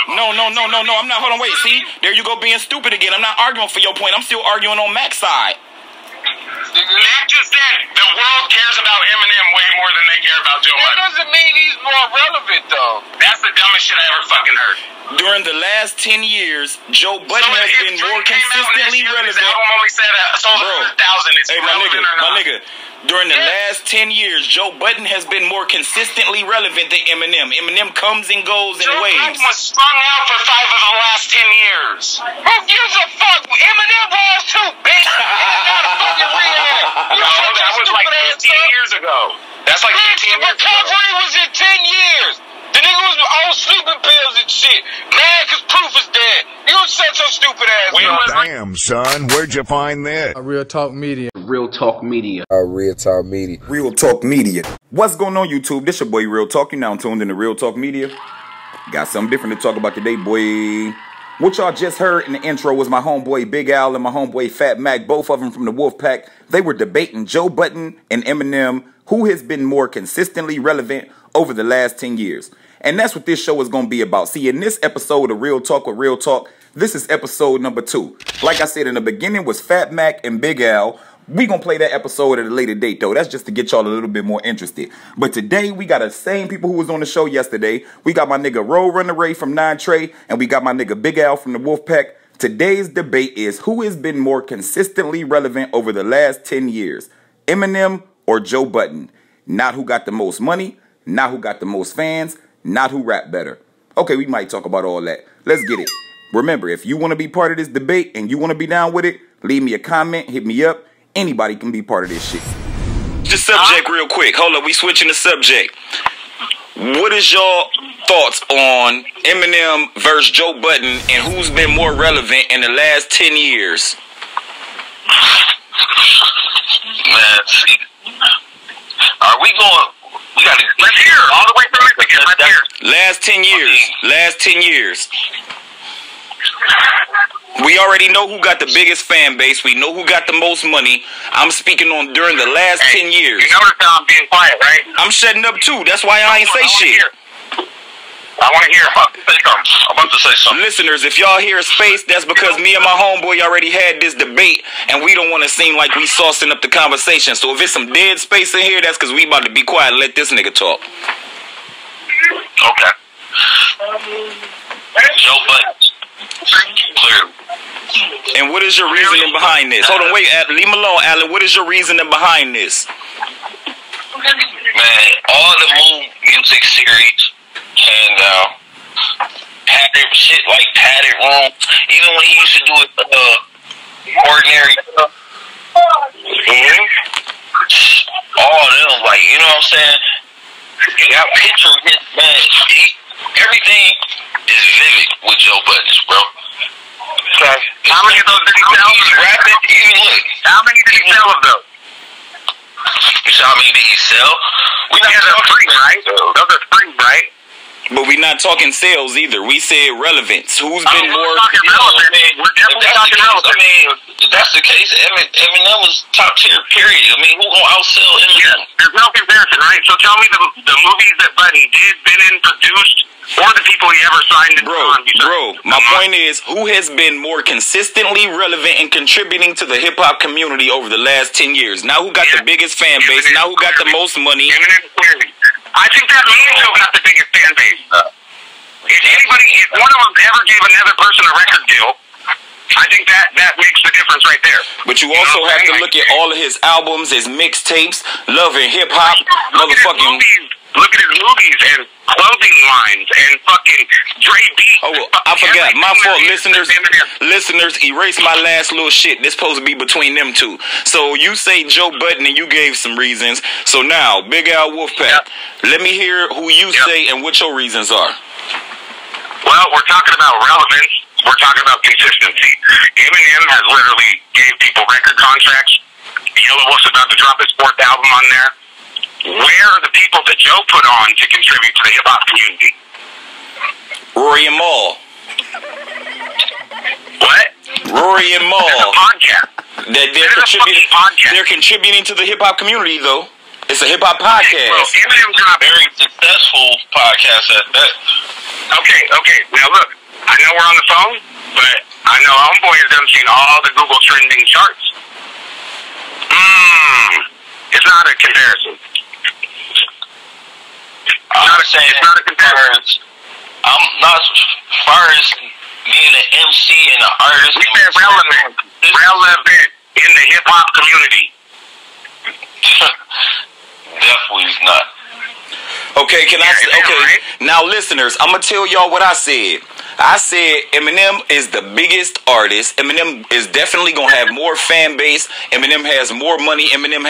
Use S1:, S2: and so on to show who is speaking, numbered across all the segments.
S1: No. I'm not. Hold on, wait. See, there you go being stupid again. I'm not arguing for your point. I'm still arguing on Mac's side.
S2: Mac just said the world cares about Eminem way more than they care about Joe Budden. That doesn't mean he's more relevant, though. That's the dumbest shit I ever fucking heard.
S1: During the last 10 years, Joe Budden has been more consistently relevant.
S2: His album only said sold 100,000. Hey,
S1: my nigga. During the last 10 years, Joe Budden has been more consistently relevant than Eminem. Eminem comes and goes in waves.
S2: Joe Budden was strung out for 5 of the last 10 years. Who gives a fuck? Eminem was too, bitch. No, that was like 15 years ago. That's like 15 years ago. Recovery was in 10 years. The nigga was on sleeping pills and shit. Mad cause proof is dead. You said so stupid ass.
S3: Damn, son, where'd you find this?
S4: Real Talk Media.
S5: Real Talk Media.
S3: Real Talk Media.
S1: Real Talk Media. What's going on, YouTube? This your boy Real Talk. You now tuned in to Real Talk Media. Got something different to talk about today, boy. What y'all just heard in the intro was my homeboy Big Al and my homeboy Fat Mac, both of them from the Wolf Pack. They were debating Joe Budden and Eminem, who has been more consistently relevant over the last 10 years. And that's what this show is going to be about. See, in this episode of Real Talk with Real Talk, this is episode number 2. Like I said, in the beginning was Fat Mac and Big Al. We going to play that episode at a later date, though. That's just to get y'all a little bit more interested. But today, we got the same people who was on the show yesterday. We got my nigga Roll Runner Ray from 9 Trey, and we got my nigga Big Al from the Wolf Pack. Today's debate is who has been more consistently relevant over the last 10 years, Eminem or Joe Budden. Not who got the most money, not who got the most fans, not who rap better. Okay, we might talk about all that. Let's get it. Remember, if you want to be part of this debate and you want to be down with it, leave me a comment, hit me up. Anybody can be part of this shit. The subject real quick. Hold up, we switching the subject. What is your thoughts on Eminem versus Joe Budden and who's been more relevant in the last 10 years?
S2: Man, see. Are we going... Let's hear all the way from Mexico. Let's hear.
S1: Last 10 years. Last 10 years. We already know who got the biggest fan base. We know who got the most money. I'm speaking on during the last 10 years.
S2: You notice how I'm being quiet, right?
S1: I'm shutting up too. That's why I ain't say shit.
S2: I want to hear. I'm about to say something.
S1: Listeners, if y'all hear a space, that's because me and my homeboy already had this debate, and we don't want to seem like we saucing up the conversation. So if it's some dead space in here, that's because we about to be quiet and let this nigga talk.
S2: Okay. Joe Budden. Clear.
S1: And what is your reasoning behind this? Hold on, wait, leave him alone, Alan. What is your reasoning behind this?
S2: Man, all the Move music series, and padded shit like Padded Room, even when he used to do it, ordinary stuff. All of them, like, you know what I'm saying? You got picture of his man. Everything is vivid with Joe Budden, bro. Okay. How many of those did he sell? Rapping, even look. How many did he sell of those? How many did he sell? We got those free, right? Those are free, right?
S1: But we're not talking sales either. We said relevance. Who's been more...
S2: We're talking relevant. We're definitely talking relevant. I mean, if that's the case, Eminem was top tier, period. I mean, who gonna outsell Eminem? Yeah, there's no comparison, right? So tell me the movies that Buddy did, been in, produced, or the people he ever signed in.
S1: Bro, my point is, who has been more consistently relevant and contributing to the hip-hop community over the last 10 years? Now who got the biggest fan base? Now who got the most money?
S2: Eminem, clearly. I think that means who got the biggest fan base. If one of them ever gave another person a record deal, I think that makes the difference right there.
S1: But you also have to look at all of his albums, his mixtapes, Love and Hip Hop, motherfucking...
S2: Look at his movies and clothing lines and fucking Dre beats.
S1: Oh, I forgot. My fault, listeners. Listeners, erase my last little shit. This supposed to be between them two. So you say Joe Budden and you gave some reasons. So now, Big Al Wolfpack, let me hear who you say and what your reasons are.
S2: Well, we're talking about relevance. We're talking about consistency. Eminem has literally gave people record contracts. Yellow Wolf's about to drop his 4th album on there. Where are the people that Joe put on to contribute to the hip-hop community?
S1: Rory and Maul.
S2: What?
S1: Rory and Maul.
S2: It's a podcast.
S1: They're contributing to the hip-hop community, though. It's a hip-hop podcast.
S2: Well, Eminem's got a very successful podcast at that. Okay. Now look, I know we're on the phone, but I know homeboy has done seen all the Google trending charts. It's not a comparison.
S4: It's not a comparison. I'm not as far as being an MC and an artist.
S2: We said relevant in the hip hop community.
S4: Definitely not.
S1: Okay, right? Now listeners, I'm gonna tell y'all what I said. I said Eminem is the biggest artist. Eminem is definitely gonna have more fan base. Eminem has more money. Eminem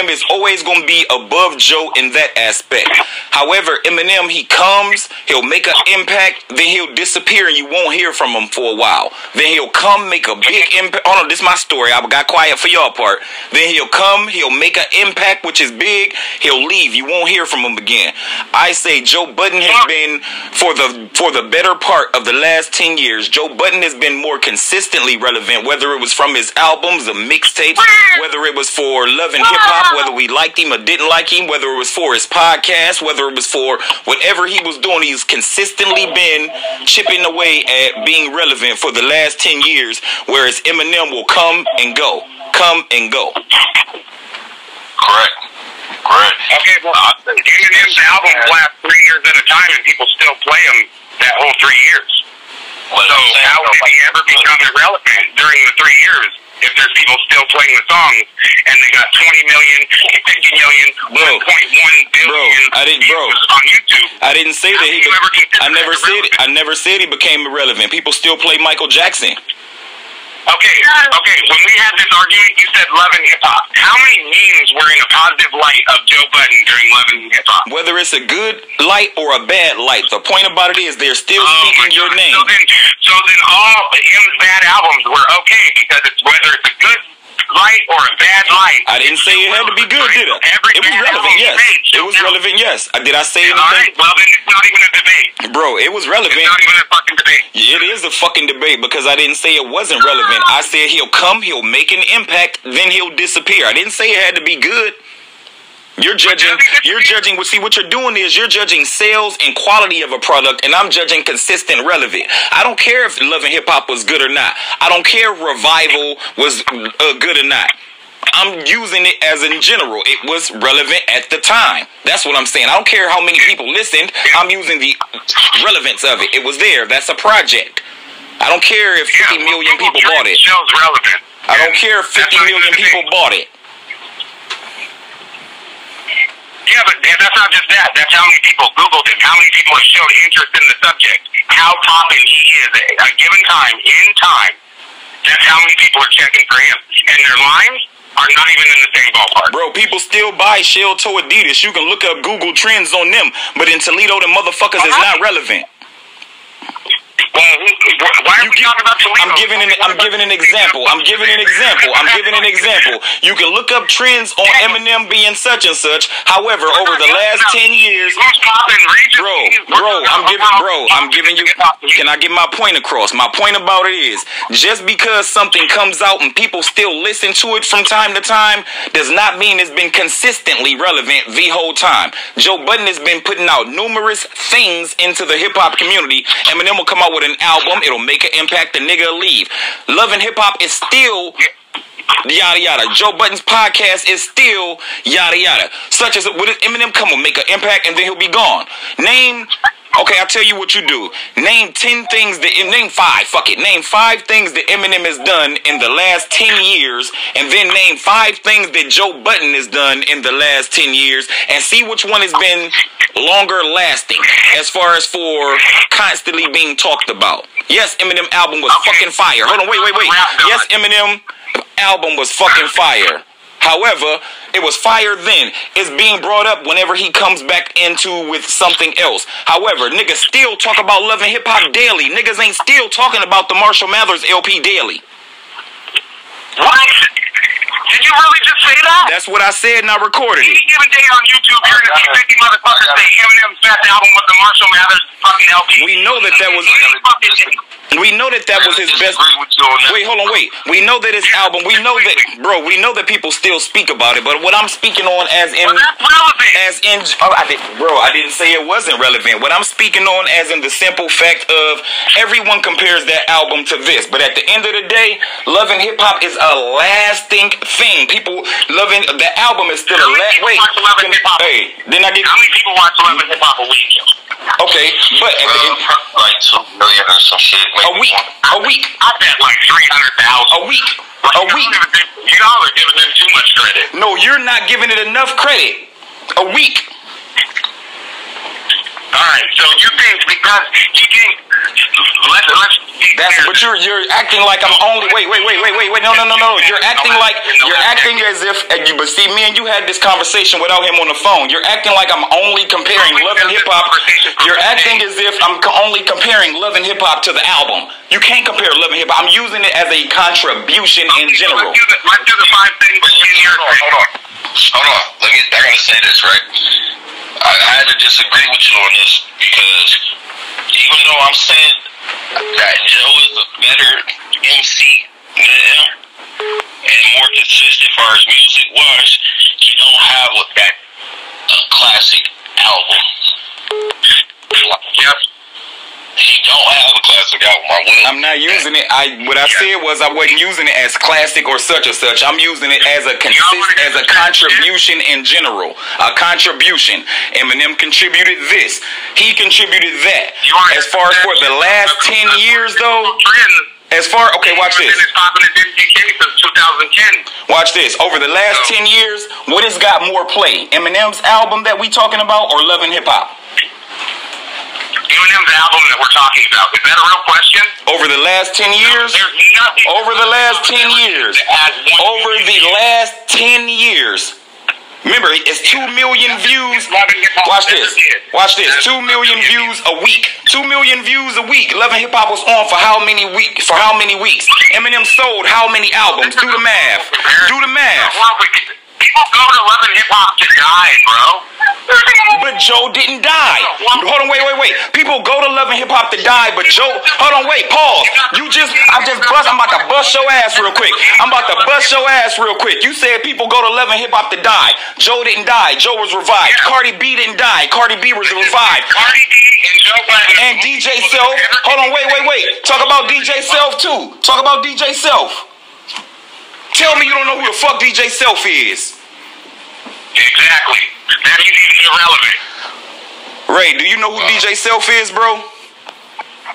S1: is always gonna be above Joe in that aspect. However, Eminem, he comes, he'll make an impact, then he'll disappear and you won't hear from him for a while. Then he'll come, make a big impact. Oh no, this is my story. I got quiet for y'all part. Then he'll come, he'll make an impact, which is big. He'll leave. You won't hear from him again. I say Joe Budden has been for the better part of the last 10 years. Joe Budden has been more consistently relevant, whether it was from his albums, the mixtapes, whether it was for Love and Hip Hop, whether we liked him or didn't like him, whether it was for his podcast, whether it was for whatever he was doing. He's consistently been chipping away at being relevant for the last 10 years, whereas Eminem will come and go.
S4: Correct.
S2: Okay, well, Eminem's albums last 3 years at a time, and people still play them that whole 3 years.
S4: But
S2: so how did he ever become irrelevant during the 3 years if there's people still playing the songs and they got 20 million, 50 million, 1.1 billion views on YouTube?
S1: I didn't say that I never said he became irrelevant. People still play Michael Jackson.
S2: Okay. When we had this argument, you said Love and Hip Hop. How many memes were in a positive light of Joe Budden during Love and Hip Hop?
S1: Whether it's a good light or a bad light, the point about it is they're still speaking your name.
S2: So then all M's bad albums were okay because it's whether it's a good light or a bad light.
S1: I didn't say it had to be good, did I? It was relevant, yes. It was relevant, yes. Did I say anything?
S2: All right, well then it's not even a debate.
S1: Bro, it was relevant.
S2: It's not even a fucking debate.
S1: It is a fucking debate because I didn't say it wasn't relevant. I said he'll come, he'll make an impact, then he'll disappear. I didn't say it had to be good. You're judging, see what you're doing is you're judging sales and quality of a product, and I'm judging consistent relevant. I don't care if Love and Hip Hop was good or not. I don't care if Revival was good or not. I'm using it as in general. It was relevant at the time. That's what I'm saying. I don't care how many people listened. I'm using the relevance of it. It was there. That's a project. I don't care if 50 million people bought it.
S2: Relevant.
S1: I don't care if 50 million people bought it.
S2: Yeah, but that's not just that. That's how many people Googled him. How many people have showed interest in the subject. How popping he is at a given time, in time. That's how many people are checking for him. And their lines are not even in the same ballpark.
S1: Bro, people still buy shell toe Adidas. You can look up Google Trends on them. But in Toledo, the motherfuckers is not relevant.
S2: Well, why are we talking about Toledo?
S1: I'm giving an example. You can look up trends on Eminem being such and such. However, over the last 10 years, I'm giving you. Can I get my point across? My point about it is just because something comes out and people still listen to it from time to time does not mean it's been consistently relevant the whole time. Joe Budden has been putting out numerous things into the hip hop community. Eminem will come out with an album, it'll make an impact, the nigga will leave. Love and Hip Hop is still yada yada. Joe Budden's podcast is still yada yada. Such as with Eminem come on, make an impact, and then he'll be gone. Okay, I'll tell you what you do. Name 5 things that Eminem has done in the last 10 years, and then name 5 things that Joe Budden has done in the last 10 years, and see which one has been longer lasting as far as for constantly being talked about. Yes, Eminem album was fucking fire. Hold on, wait. Yes, Eminem album was fucking fire. However, it was fire then. It's being brought up whenever he comes back into with something else. However, niggas still talk about Love and Hip Hop daily. Niggas ain't still talking about the Marshall Mathers LP daily.
S2: What? Did you really just say that?
S1: That's what I said and I recorded it.
S2: Any given day on YouTube, you're going to see 50 motherfuckers say Eminem's best album was the Marshall Mathers fucking LP.
S1: We know that was... We know that was his best. Wait, hold on, wait. We know that his album. We know that, bro. We know that people still speak about it. But what I'm speaking on, as in, I didn't say it wasn't relevant. What I'm speaking on, as in the simple fact of everyone compares that album to this. But at the end of the day, Love and Hip Hop is a lasting thing. People loving the album is still a wait. Hey, then I get.
S2: How many people watch Love and Hip Hop a week?
S1: Okay, but at the end,
S2: like 2 million or some shit.
S1: A week.
S2: I bet like 300,000.
S1: A week.
S2: Like,
S1: A week.
S2: Y'all are giving them too much credit.
S1: No, you're not giving it enough credit. A week.
S2: Alright, so you think because you think
S1: but you're acting like I'm only wait, no. You're acting as if but see, me and you had this conversation without him on the phone. You're acting like I'm only comparing Love and Hip Hop. You're acting as if I'm only comparing Love and Hip Hop to the album. You can't compare Love and Hip Hop. I'm using it as a contribution in general.
S2: Let's do the 5 things. Hold on. I gotta say this, right? I had to disagree with you on this because even though I'm saying that Joe is a better MC than him and more consistent as far as music wise, he don't have that classic album. Yep. He don't have a classic album.
S1: I'm not using it. What I said was I wasn't using it as classic or such or such. I'm using it as a contribution in general. A contribution. Eminem contributed this. He contributed that. As far as for the last 10 years, though. Okay, watch this. Watch this. Over the last 10 years, what has got more play? Eminem's album that we talking about, or Love and Hip Hop?
S2: Eminem's album that we're talking about. Is that a real question?
S1: Over the last 10 years? Over the last 10 years. Over the last 10 years. Remember, it's 2 million views. Watch this. Watch this. 2 million views a week. 2 million views a week. Love and Hip Hop was on for how many weeks? Eminem sold how many albums? Do the math. Do the math.
S2: People go to Love and Hip Hop to die, bro.
S1: But Joe didn't die. Hold on, wait. People go to Love and Hip Hop to die, but Joe, hold on, wait, pause. I'm about to bust your ass real quick. You said people go to Love and Hip Hop to die. Joe didn't die. Joe was revived. Cardi B didn't die. Cardi B was revived.
S2: Cardi B and Joe Budden.
S1: And DJ Self. Hold on, wait. Talk about DJ Self too. Talk about DJ Self. Tell me you don't know who the fuck DJ Self is.
S2: Exactly. That is even irrelevant.
S1: Ray, do you know who DJ Self is, bro?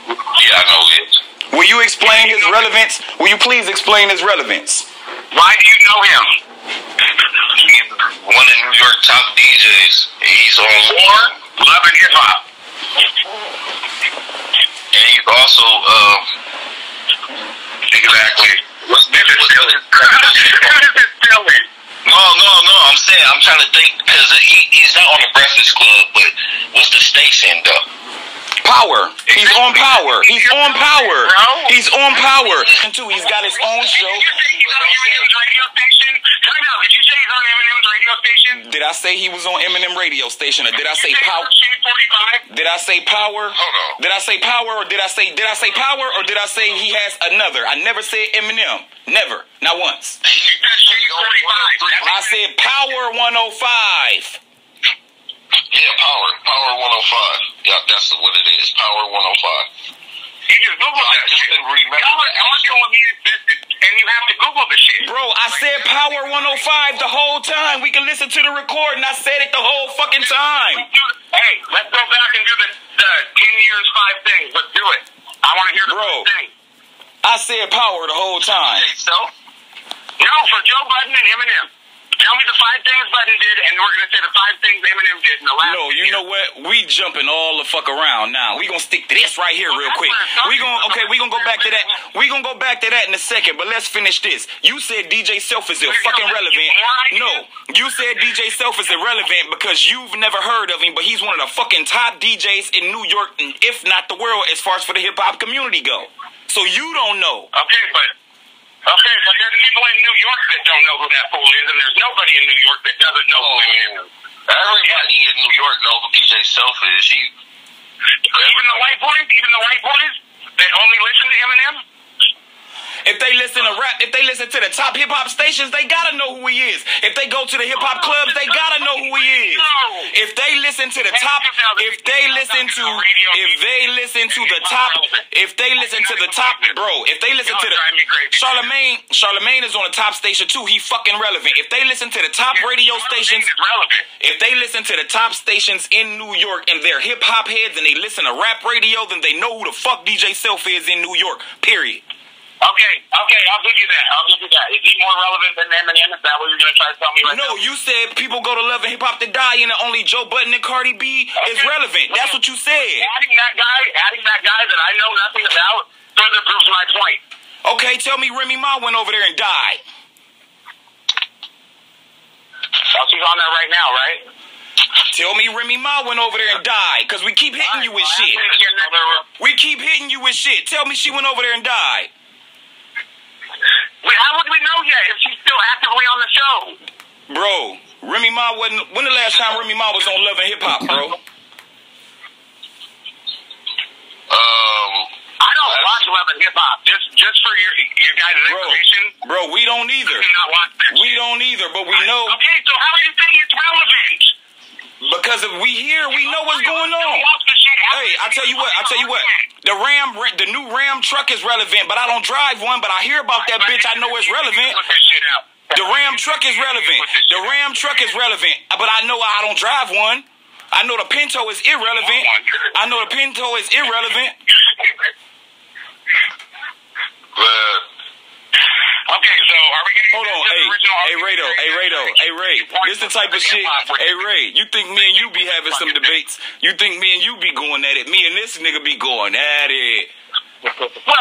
S2: Yeah, I know it.
S1: Will you explain his relevance? Will you please explain his relevance?
S2: Why do you know him? He's one of New York top DJs. He's on Love and Hip Hop. And he's also, exactly. What's Memphis? No. I'm saying, I'm trying to think, because he's not on the Breakfast Club, but what's the station, though?
S1: Power. He's on Power. He's on Power. He's on Power. And too, he's got his own show.
S2: Did you say he's on Eminem's radio station? Time out. Did you say he's on Eminem's radio station?
S1: Did I say he was on Eminem radio station, or did I say Power? Did I say Power?
S2: Hold on.
S1: Did I say Power, or did I say Power, or did I say he has another? I never said Eminem. Never. Not once. I said Power 105.
S2: Yeah, Power 105. Yeah, that's what it is. Power 105. You just Google that shit. And you have to Google the shit.
S1: Bro, I said Power 105 the whole time. We can listen to the recording. I said it the whole fucking time.
S2: Hey, let's go back and do the 10 years, 5 things. Let's do it. I want to hear the 5 things.
S1: I said Power the whole time.
S2: No, for Joe Budden and Eminem. Tell me the 5 things Budden did, and we're going to say the 5 things Eminem did in the last
S1: No, you know what? We jumping all the fuck around now. We going to stick to this right here real quick. We going to go back to that. We going to go back to that in a second, but let's finish this. You said DJ Self is fucking relevant. No, you said DJ Self is irrelevant because you've never heard of him, but he's one of the fucking top DJs in New York, if not the world, as far as for the hip-hop community go. So you don't know.
S2: Okay, but there's people in New York that don't know who that fool is, and there's nobody in New York that doesn't know who Eminem is. Everybody in New York knows who DJ Self is. Even the white boys that only listen to Eminem?
S1: If they listen to rap, if they listen to the top hip hop stations, they gotta know who he is. If they go to the hip hop clubs, they gotta know who he is. If they listen to the top, if they listen to the top, bro, if they listen to the Charlemagne is on the top station too. He fucking relevant. If they listen to the top radio stations, if they listen to the top stations in New York and they're hip hop heads and they listen to rap radio, then they know who the fuck DJ Self is in New York. Period.
S2: Okay, I'll give you that. Is he more relevant than Eminem? Is that what you're going to try to tell me right now?
S1: No, you said people go to Love and Hip Hop to die and only Joe Budden and Cardi B is relevant. That's what you said.
S2: Adding that guy that I know nothing about further proves my point.
S1: Okay, tell me Remy Ma went over there and died.
S2: Oh, she's on there right now, right?
S1: Tell me Remy Ma went over there and died, because we keep hitting you with shit. We keep hitting you with shit. Tell me she went over there and died.
S2: Wait, how would we know yet if she's still actively on the show?
S1: Bro, Remy Ma wasn't... When the last time Remy Ma was on Love and Hip Hop, bro?
S2: I don't watch Love and Hip Hop. Just for your guys' information.
S1: Bro, we don't either.
S2: I do not watch that shit.
S1: We don't either, but we know...
S2: Okay, so how are you saying it's relevant?
S1: Because if we here, we know what's going on. Hey, I tell you what. The new Ram truck is relevant, but I don't drive one, but I hear about that bitch. I know it's relevant. The Ram truck is relevant. The Ram truck is relevant, but I know I don't drive one. I know the Pinto is irrelevant.
S2: Okay, so are we getting...
S1: Hold on, hey, Ray. This the type of shit. Hey, Ray, you think me and you be having some debates? You think me and you be going at it? Me and this nigga be going at it.
S2: Well, bro,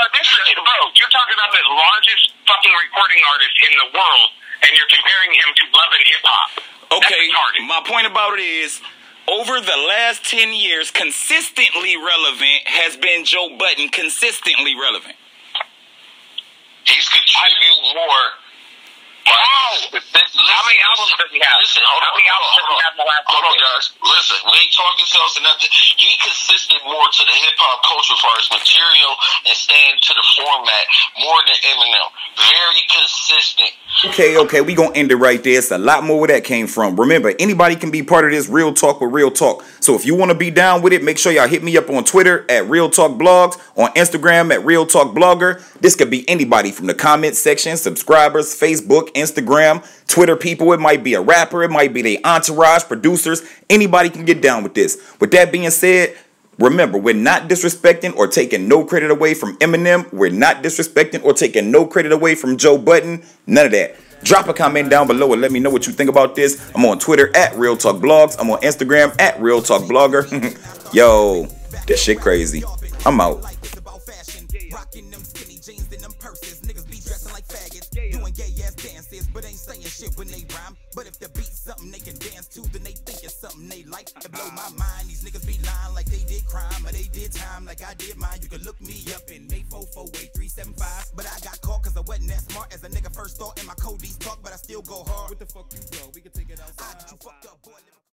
S2: you're talking about the largest fucking recording artist in the world, and you're comparing him to Love and Hip Hop.
S1: Okay, my point about it is, over the last 10 years, consistently relevant has been Joe Budden. Consistently relevant.
S2: He's contributed more. How many albums does he have? Listen, hold on, guys. Listen, we ain't talking sales or nothing. He consisted more to the hip hop culture as far as material and staying to the format more than Eminem. Very consistent.
S1: Okay, we gonna end it right there. It's a lot more where that came from. Remember, anybody can be part of this Real Talk with Real Talk. So if you want to be down with it, make sure y'all hit me up on Twitter at Real Talk Blogs, on Instagram at Real Talk Blogger. This could be anybody from the comment section, subscribers, Facebook, Instagram, Twitter people. It might be a rapper, it might be their entourage, producers. Anybody can get down with this. With that being said, remember, we're not disrespecting or taking no credit away from Eminem. We're not disrespecting or taking no credit away from Joe Budden. None of that. Drop a comment down below and let me know what you think about this. I'm on Twitter at Real Talk Blogs. I'm on Instagram at Real Talk Blogger. Yo, this shit crazy. I'm out. But if the beat's something they can dance to, then they think it's something they like. To blow my mind, these niggas be lying like they did crime or they did time like I did mine. You can look me up in 8448375. But I got caught cause I wasn't that smart as a nigga first thought. And my code's talk, but I still go hard. What the fuck you go? We can take it outside.